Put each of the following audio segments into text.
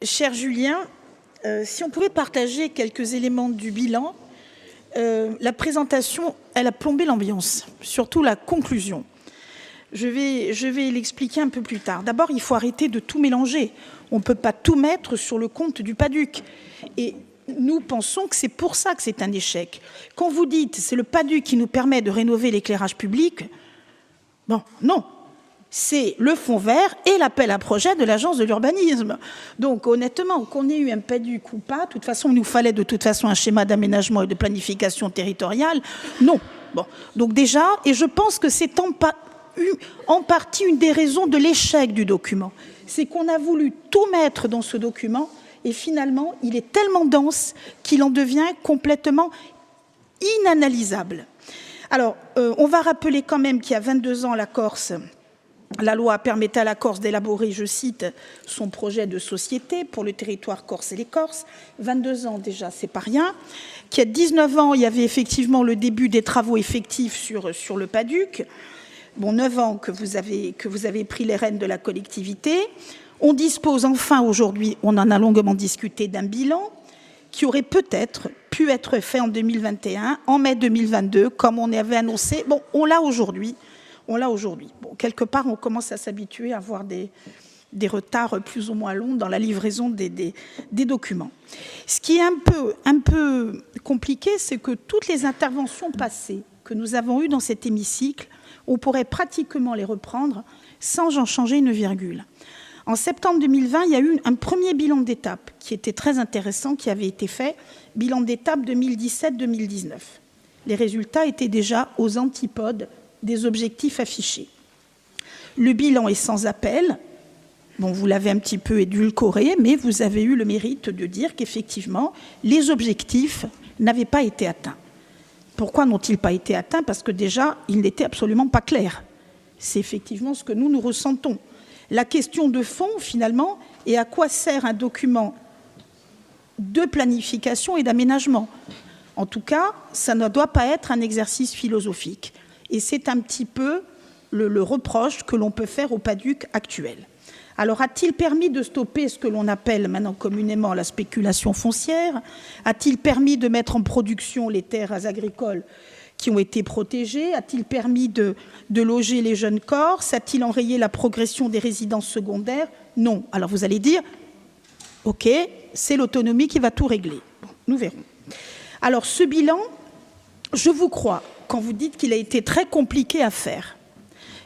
Cher Julien, si on pouvait partager quelques éléments du bilan, la présentation, elle a plombé l'ambiance, surtout la conclusion. Je vais l'expliquer un peu plus tard. D'abord, il faut arrêter de tout mélanger. On ne peut pas tout mettre sur le compte du PADUC. Et nous pensons que c'est pour ça que c'est un échec. Quand vous dites c'est le PADUC qui nous permet de rénover l'éclairage public, bon, non. C'est le fonds vert et l'appel à projet de l'agence de l'urbanisme. Donc honnêtement, qu'on ait eu un PADUC ou pas, de toute façon, il nous fallait de toute façon un schéma d'aménagement et de planification territoriale. Non. Bon. Donc déjà, et je pense que c'est en partie une des raisons de l'échec du document. C'est qu'on a voulu tout mettre dans ce document et finalement, il est tellement dense qu'il en devient complètement inanalysable. Alors, on va rappeler quand même qu'il y a 22 ans, la loi permettait à la Corse d'élaborer, je cite, son projet de société pour le territoire corse et les Corses. 22 ans déjà, c'est pas rien. Qu'il y a 19 ans, il y avait effectivement le début des travaux effectifs sur le PADUC. Bon, 9 ans que vous avez pris les rênes de la collectivité. On dispose enfin aujourd'hui, on en a longuement discuté, d'un bilan qui aurait peut-être pu être fait en 2021, en mai 2022, comme on avait annoncé. Bon, on l'a aujourd'hui. Bon, quelque part, on commence à s'habituer à avoir des retards plus ou moins longs dans la livraison des documents. Ce qui est un peu compliqué, c'est que toutes les interventions passées que nous avons eues dans cet hémicycle, on pourrait pratiquement les reprendre sans en changer une virgule. En septembre 2020, il y a eu un premier bilan d'étape qui était très intéressant, qui avait été fait, bilan d'étape 2017-2019. Les résultats étaient déjà aux antipodes des objectifs affichés. Le bilan est sans appel. Bon, vous l'avez un petit peu édulcoré, mais vous avez eu le mérite de dire qu'effectivement, les objectifs n'avaient pas été atteints. Pourquoi n'ont-ils pas été atteints? Parce que déjà, ils n'étaient absolument pas clairs. C'est effectivement ce que nous ressentons. La question de fond, finalement, est à quoi sert un document de planification et d'aménagement? En tout cas, ça ne doit pas être un exercice philosophique. Et c'est un petit peu le reproche que l'on peut faire au PADUC actuel. Alors, a-t-il permis de stopper ce que l'on appelle maintenant communément la spéculation foncière? A-t-il permis de mettre en production les terres agricoles qui ont été protégées? A-t-il permis de loger les jeunes Corses? A-t-il enrayé la progression des résidences secondaires? Non. Alors, vous allez dire, OK, c'est l'autonomie qui va tout régler. Bon, nous verrons. Alors, ce bilan, je vous crois quand vous dites qu'il a été très compliqué à faire.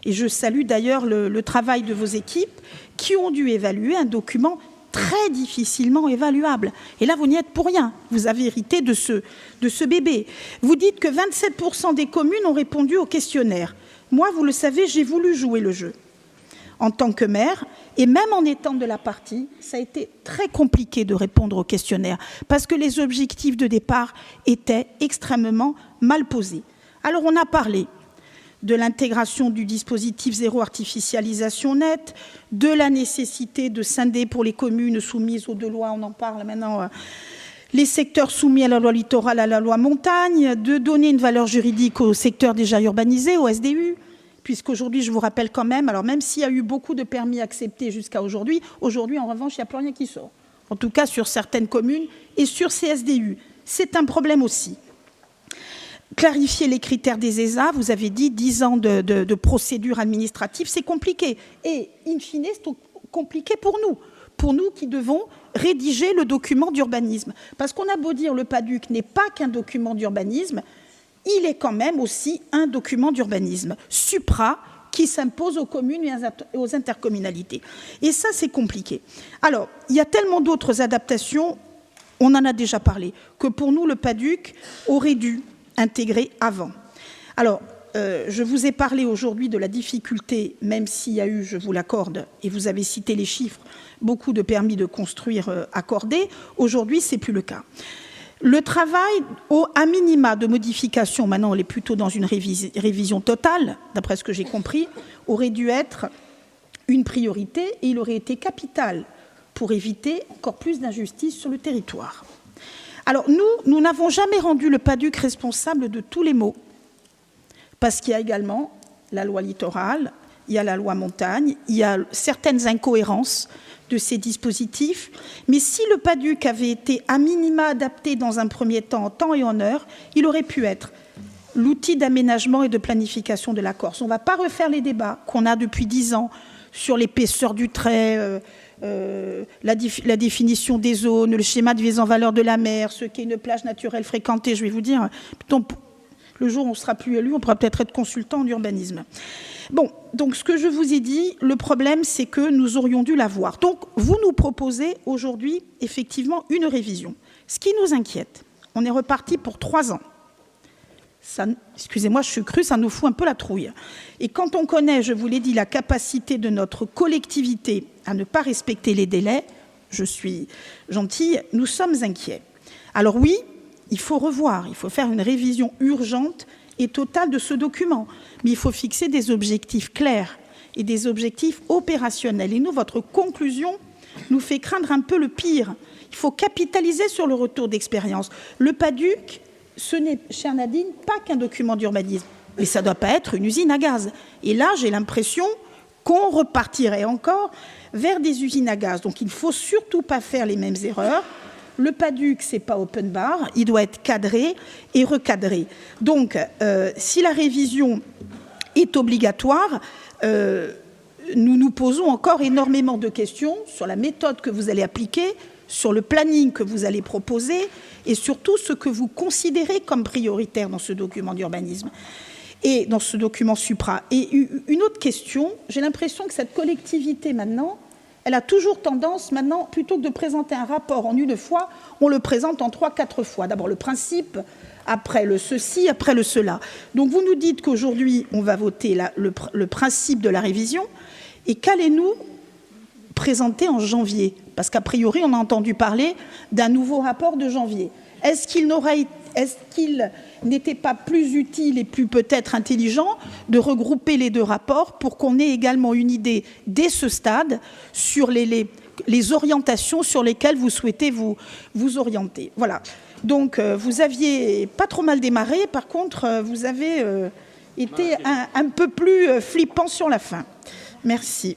Et je salue d'ailleurs le travail de vos équipes qui ont dû évaluer un document très difficilement évaluable. Et là, vous n'y êtes pour rien. Vous avez hérité de ce bébé. Vous dites que 27% des communes ont répondu au questionnaire. Moi, vous le savez, j'ai voulu jouer le jeu. En tant que maire, et même en étant de la partie, ça a été très compliqué de répondre au questionnaire parce que les objectifs de départ étaient extrêmement mal posés. Alors, on a parlé de l'intégration du dispositif zéro artificialisation nette, de la nécessité de scinder pour les communes soumises aux deux lois, on en parle maintenant, les secteurs soumis à la loi littorale, à la loi montagne, de donner une valeur juridique aux secteurs déjà urbanisés, au SDU, puisqu'aujourd'hui, je vous rappelle quand même, alors même s'il y a eu beaucoup de permis acceptés jusqu'à aujourd'hui, en revanche, il n'y a plus rien qui sort. En tout cas, sur certaines communes et sur ces SDU. C'est un problème aussi. Clarifier les critères des ESA, vous avez dit 10 ans de procédure administrative, c'est compliqué. Et, in fine, c'est compliqué pour nous qui devons rédiger le document d'urbanisme. Parce qu'on a beau dire le PADUC n'est pas qu'un document d'urbanisme, il est quand même aussi un document d'urbanisme supra qui s'impose aux communes et aux intercommunalités. Et ça, c'est compliqué. Alors, il y a tellement d'autres adaptations, on en a déjà parlé, que pour nous, le PADUC aurait dû intégrer avant. Alors, je vous ai parlé aujourd'hui de la difficulté, même s'il y a eu, je vous l'accorde, et vous avez cité les chiffres, beaucoup de permis de construire accordés. Aujourd'hui, ce n'est plus le cas. Le travail, à minima de modification, maintenant on est plutôt dans une révision totale, d'après ce que j'ai compris, aurait dû être une priorité et il aurait été capital pour éviter encore plus d'injustice sur le territoire. Alors nous n'avons jamais rendu le PADUC responsable de tous les maux, parce qu'il y a également la loi littorale, il y a la loi montagne, il y a certaines incohérences de ces dispositifs. Mais si le PADUC avait été à minima adapté dans un premier temps en temps et en heure, il aurait pu être l'outil d'aménagement et de planification de la Corse. On ne va pas refaire les débats qu'on a depuis 10 ans sur l'épaisseur du trait, la définition des zones, le schéma de mise en valeur de la mer, ce qu'est une plage naturelle fréquentée. Je vais vous dire, le jour où on ne sera plus élu, on pourra peut-être être consultant en urbanisme. Bon, donc ce que je vous ai dit, le problème, c'est que nous aurions dû l'avoir. Donc, vous nous proposez aujourd'hui, effectivement, une révision. Ce qui nous inquiète, on est reparti pour 3 ans. Excusez-moi, je suis crue, ça nous fout un peu la trouille. Et quand on connaît, je vous l'ai dit, la capacité de notre collectivité à ne pas respecter les délais, je suis gentille, nous sommes inquiets. Alors oui, il faut revoir, il faut faire une révision urgente et totale de ce document. Mais il faut fixer des objectifs clairs et des objectifs opérationnels. Et nous, votre conclusion nous fait craindre un peu le pire. Il faut capitaliser sur le retour d'expérience. Le PADUC, ce n'est, chère Nadine, pas qu'un document d'urbanisme, mais ça ne doit pas être une usine à gaz. Et là, j'ai l'impression qu'on repartirait encore vers des usines à gaz. Donc il ne faut surtout pas faire les mêmes erreurs. Le PADUC, ce n'est pas open bar, il doit être cadré et recadré. Donc, si la révision est obligatoire, nous nous posons encore énormément de questions sur la méthode que vous allez appliquer, sur le planning que vous allez proposer et surtout ce que vous considérez comme prioritaire dans ce document d'urbanisme et dans ce document supra. Et une autre question, j'ai l'impression que cette collectivité maintenant, elle a toujours tendance maintenant, plutôt que de présenter un rapport en une fois, on le présente en 3-4 fois. D'abord le principe, après le ceci, après le cela. Donc vous nous dites qu'aujourd'hui, on va voter le principe de la révision, et qu'allez-nous présenter en janvier? Parce qu'a priori, on a entendu parler d'un nouveau rapport de janvier. Est-ce qu'il n'était pas plus utile et plus peut-être intelligent de regrouper les 2 rapports pour qu'on ait également une idée dès ce stade sur les orientations sur lesquelles vous souhaitez vous orienter? Voilà. Donc, vous aviez pas trop mal démarré. Par contre, vous avez été un peu plus flippant sur la fin. Merci.